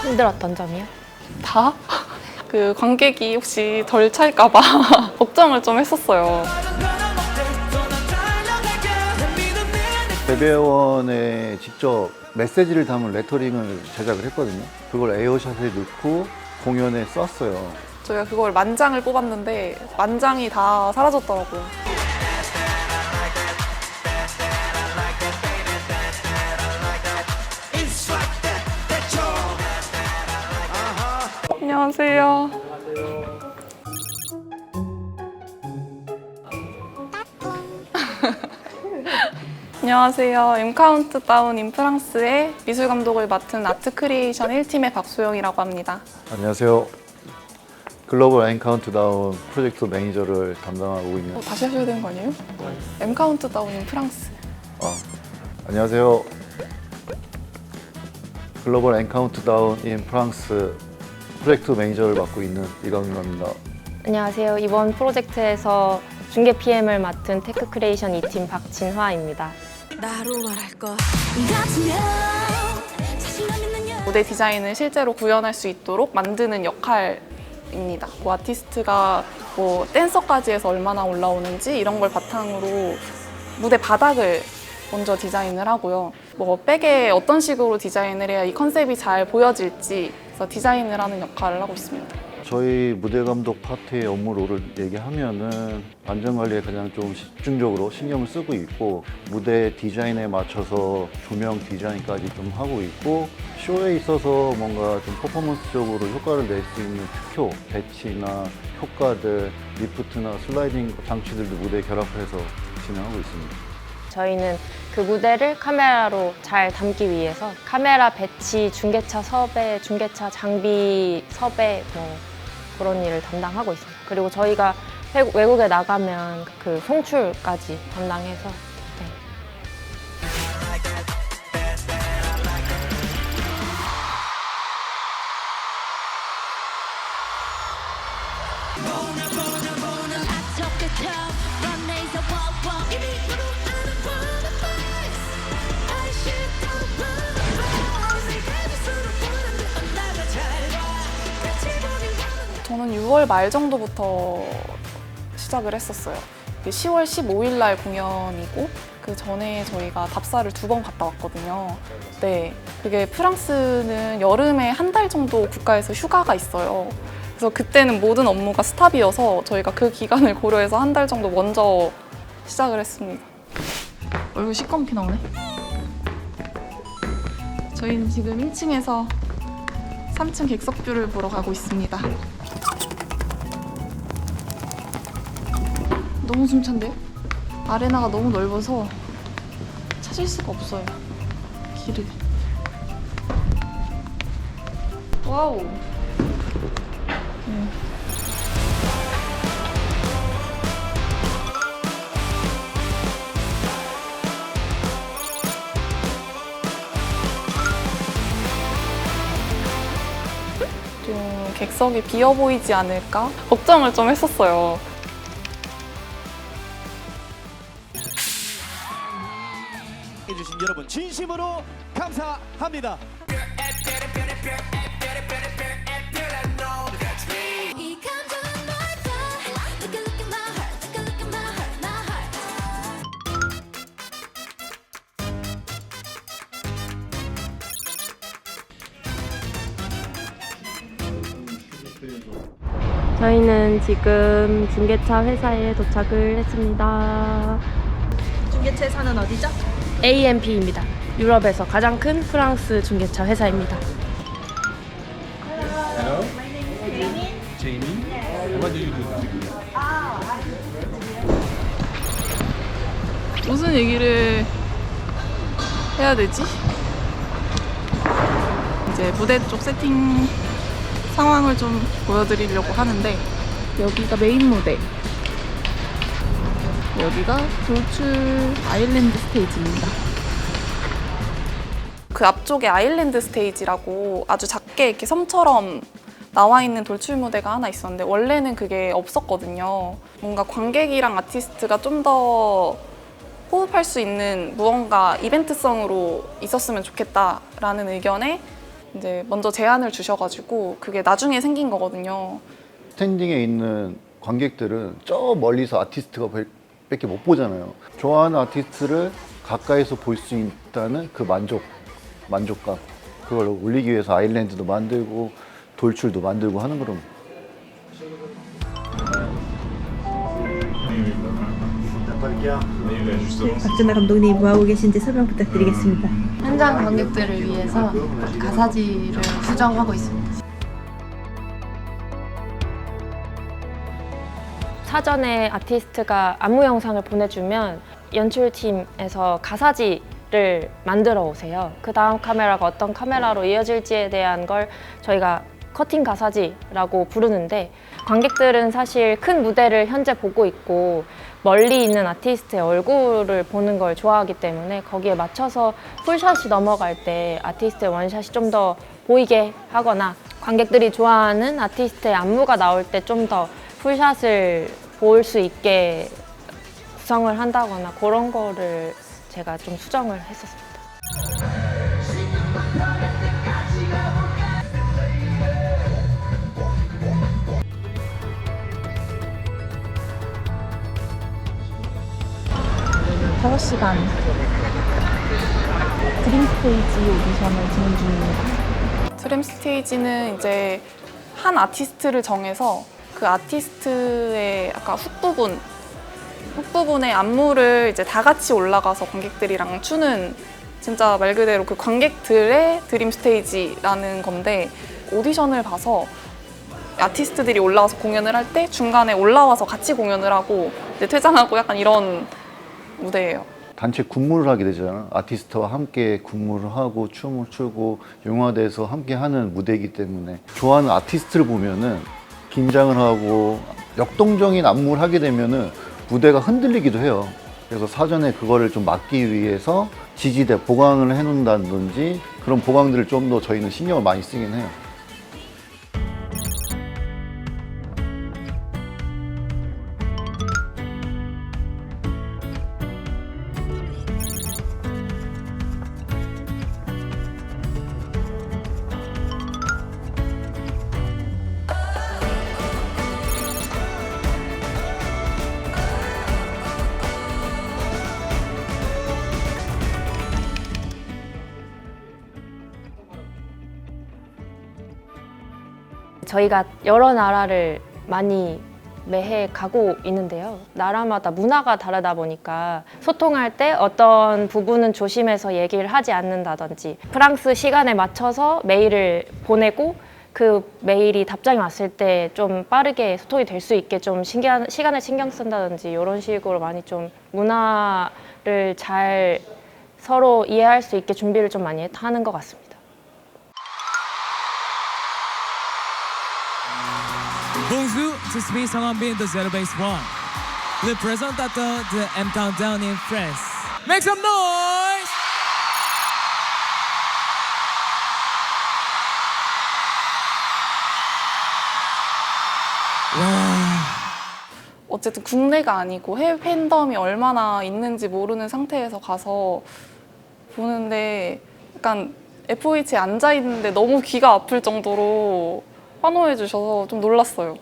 힘들었던 점이요? 다? 그 관객이 혹시 덜 찰까봐 걱정을 좀 했었어요. 배배원에 직접 메시지를 담은 레터링을 제작을 했거든요. 그걸 에어샷에 넣고 공연에 썼어요. 저희가 그걸 만장을 뽑았는데 만장이 다 사라졌더라고요. 안녕하세요. 안녕하세요. M 카운트다운 인 프랑스의 미술 감독을 맡은 아트 크리에이션 1팀의 박소영이라고 합니다. 안녕하세요. 글로벌 M 카운트다운 프로젝트 매니저를 담당하고 있는 다시 하셔야 되는 거 아니에요? M 카운트다운 인 프랑스. 안녕하세요. 글로벌 M 카운트다운 인 프랑스 프로젝트 매니저를 맡고 있는 이강민입니다. 안녕하세요. 이번 프로젝트에서 중계 PM을 맡은 테크 크리에이션 2팀 박진화입니다. 무대 디자인을 실제로 구현할 수 있도록 만드는 역할입니다. 아티스트가 댄서까지 해서 얼마나 올라오는지 이런 걸 바탕으로 무대 바닥을 먼저 디자인을 하고요. 백에 어떤 식으로 디자인을 해야 이 컨셉이 잘 보여질지 그래서 디자인을 하는 역할을 하고 있습니다. 저희 무대 감독 파트의 업무를 얘기하면은 안전관리에 가장 좀 집중적으로 신경을 쓰고 있고 무대 디자인에 맞춰서 조명 디자인까지 좀 하고 있고 쇼에 있어서 뭔가 좀 퍼포먼스적으로 효과를 낼 수 있는 특효, 배치나 효과들, 리프트나 슬라이딩 장치들도 무대에 결합해서 진행하고 있습니다. 저희는 그 무대를 카메라로 잘 담기 위해서 카메라 배치, 중계차 섭외, 중계차 장비 섭외 그런 일을 담당하고 있습니다. 그리고 저희가 외국에 나가면 그 송출까지 담당해서 저는 6월 말 정도부터 시작을 했었어요. 10월 15일 날 공연이고 그 전에 저희가 답사를 2번 갔다 왔거든요. 네, 그게 프랑스는 여름에 한 달 정도 국가에서 휴가가 있어요. 그래서 그때는 모든 업무가 스탑이어서 저희가 그 기간을 고려해서 한 달 정도 먼저 시작을 했습니다. 얼굴 시꺼멓게 나오네. 저희는 지금 1층에서 3층 객석뷰를 보러 가고 있습니다. 너무 숨찬데요? 아레나가 너무 넓어서 찾을 수가 없어요. 길을. 와우. 좀 객석이 비어 보이지 않을까? 걱정을 좀 했었어요. 해주신 여러분 진심으로 감사합니다. 저희는 지금 중계차 회사에 도착을 했습니다. 중계차 회사는 어디죠? AMP입니다. 유럽에서 가장 큰 프랑스 중계차 회사입니다. Hello. Jamie. What do you do now? 무슨 얘기를 해야 되지? 이제 무대 쪽 세팅 상황을 좀 보여드리려고 하는데 여기가 메인 무대, 여기가 돌출 아일랜드 스테이지입니다. 그 앞쪽에 아일랜드 스테이지라고 아주 작게 이렇게 섬처럼 나와 있는 돌출 무대가 하나 있었는데 원래는 그게 없었거든요. 뭔가 관객이랑 아티스트가 좀 더 호흡할 수 있는 무언가 이벤트성으로 있었으면 좋겠다라는 의견에 이제 먼저 제안을 주셔가지고 그게 나중에 생긴 거거든요. 스탠딩에 있는 관객들은 저 멀리서 아티스트가 밖에 못 보잖아요. 좋아하는 아티스트를 가까이서 볼 수 있다는 그 만족감. 그걸 올리기 위해서 아일랜드도 만들고 돌출도 만들고 하는 거로. 박준하 감독님 뭐하고 계신지 설명 부탁드리겠습니다. 현장 관객들을 위해서 가사지를 수정하고 있습니다. 사전에 아티스트가 안무 영상을 보내주면 연출팀에서 가사지를 만들어 오세요. 그 다음 카메라가 어떤 카메라로 이어질지에 대한 걸 저희가 커팅 가사지라고 부르는데, 관객들은 사실 큰 무대를 현재 보고 있고 멀리 있는 아티스트의 얼굴을 보는 걸 좋아하기 때문에 거기에 맞춰서 풀샷이 넘어갈 때 아티스트의 원샷이 좀 더 보이게 하거나, 관객들이 좋아하는 아티스트의 안무가 나올 때 좀 더 풀샷을 볼 수 있게 구성을 한다거나, 그런 거를 제가 좀 수정을 했었습니다. 5시간 드림 스테이지 오디션을 진행 중입니다. 드림 스테이지는 이제 한 아티스트를 정해서 그 아티스트의 아까 훅부분의 안무를 이제 다 같이 올라가서 관객들이랑 추는, 진짜 말 그대로 그 관객들의 드림 스테이지라는 건데, 오디션을 봐서 아티스트들이 올라와서 공연을 할 때 중간에 올라와서 같이 공연을 하고 이제 퇴장하고 약간 이런 무대예요. 단체 군무를 하게 되잖아요. 아티스트와 함께 군무를 하고 춤을 추고 융화돼서 함께 하는 무대이기 때문에 좋아하는 아티스트를 보면은 긴장을 하고 역동적인 안무를 하게 되면은 무대가 흔들리기도 해요. 그래서 사전에 그거를 좀 막기 위해서 지지대 보강을 해놓는다든지 그런 보강들을 좀 더 저희는 신경을 많이 쓰긴 해요. 저희가 여러 나라를 많이 매해 가고 있는데요. 나라마다 문화가 다르다 보니까 소통할 때 어떤 부분은 조심해서 얘기를 하지 않는다든지, 프랑스 시간에 맞춰서 메일을 보내고 그 메일이 답장이 왔을 때 좀 빠르게 소통이 될 수 있게 좀 시간을 신경 쓴다든지, 이런 식으로 많이 좀 문화를 잘 서로 이해할 수 있게 준비를 좀 많이 하는 것 같습니다. Bonjour, je suis Sangbin de Zero Base One, le présentateur de M Countdown in France. Make some noise! 어쨌든 국내가 아니고 해외 팬덤이 얼마나 있는지 모르는 상태에서 가서 보는데 약간 FOH에 앉아 있는데 너무 귀가 아플 정도로 환호해 주셔서 좀 놀랐어요.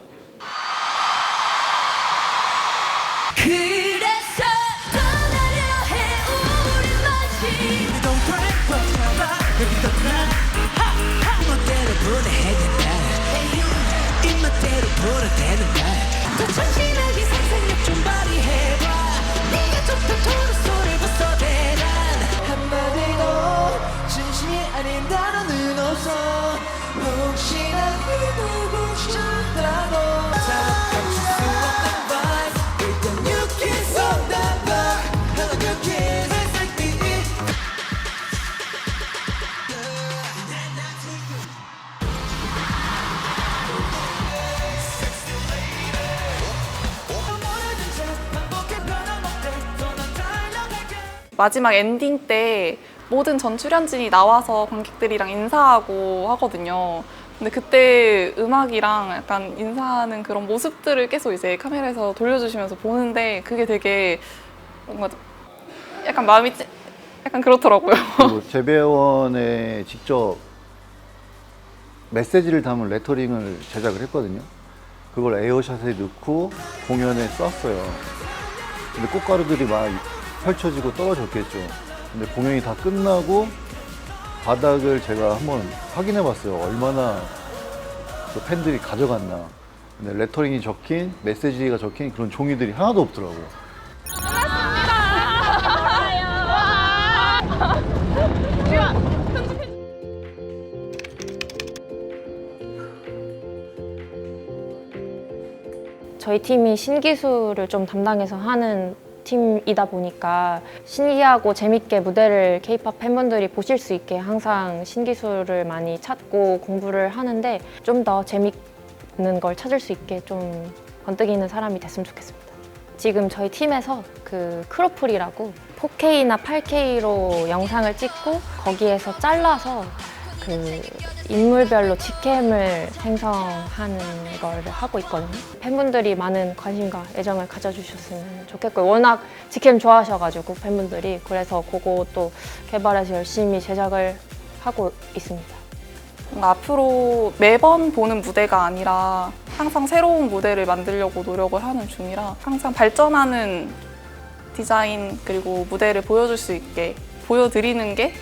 그래서 떠나려 해 우리 마치 Don't cry, don't cry, baby don't cry. 이멋대로 보내야 된다. 이멋대로 보내야 된다. 더 참신하게 상상력 좀 발휘해봐 네가 좋던 토르소를 벗어대란 한마디도 진심이 아닌 단어는 없어. 혹시나 믿고 싶다고 감출 수 없는 vibe. 일단 you kiss on that bar. Hello you kiss like me. 마지막 엔딩 때 모든 전 출연진이 나와서 관객들이랑 인사하고 하거든요. 근데 그때 음악이랑 약간 인사하는 그런 모습들을 계속 이제 카메라에서 돌려주시면서 보는데 그게 되게 뭔가 약간 마음이 약간 그렇더라고요. 그리고 재배원에 직접 메시지를 담은 레터링을 제작을 했거든요. 그걸 에어샷에 넣고 공연에 썼어요. 근데 꽃가루들이 막 펼쳐지고 떨어졌겠죠. 근데 공연이 다 끝나고 바닥을 제가 한번 확인해 봤어요. 얼마나 그 팬들이 가져갔나. 근데 레터링이 적힌, 메시지가 적힌 그런 종이들이 하나도 없더라고요. 저희 팀이 신기술을 좀 담당해서 하는 팀이다 보니까 신기하고 재밌게 무대를 K-POP 팬분들이 보실 수 있게 항상 신기술을 많이 찾고 공부를 하는데 좀 더 재밌는 걸 찾을 수 있게 좀 번뜩이는 사람이 됐으면 좋겠습니다. 지금 저희 팀에서 그 크로플이라고 4K나 8K로 영상을 찍고 거기에서 잘라서 그 인물별로 직캠을 생성하는 걸 하고 있거든요. 팬분들이 많은 관심과 애정을 가져주셨으면 좋겠고요. 워낙 직캠 좋아하셔가지고 팬분들이 그래서 그것도 개발해서 열심히 제작을 하고 있습니다. 앞으로 매번 보는 무대가 아니라 항상 새로운 무대를 만들려고 노력을 하는 중이라 항상 발전하는 디자인 그리고 무대를 보여줄 수 있게 보여드리는 게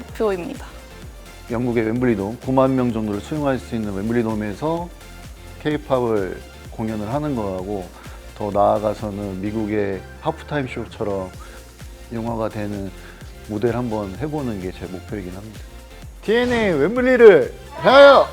목표입니다. 영국의 웸블리돔 9만 명 정도를 수용할 수 있는 웸블리돔에서 K-팝을 공연을 하는 거하고 더 나아가서는 미국의 하프타임 쇼처럼 영화가 되는 무대를 한번 해보는 게 제 목표이긴 합니다. TNA 웸블리를 향하여!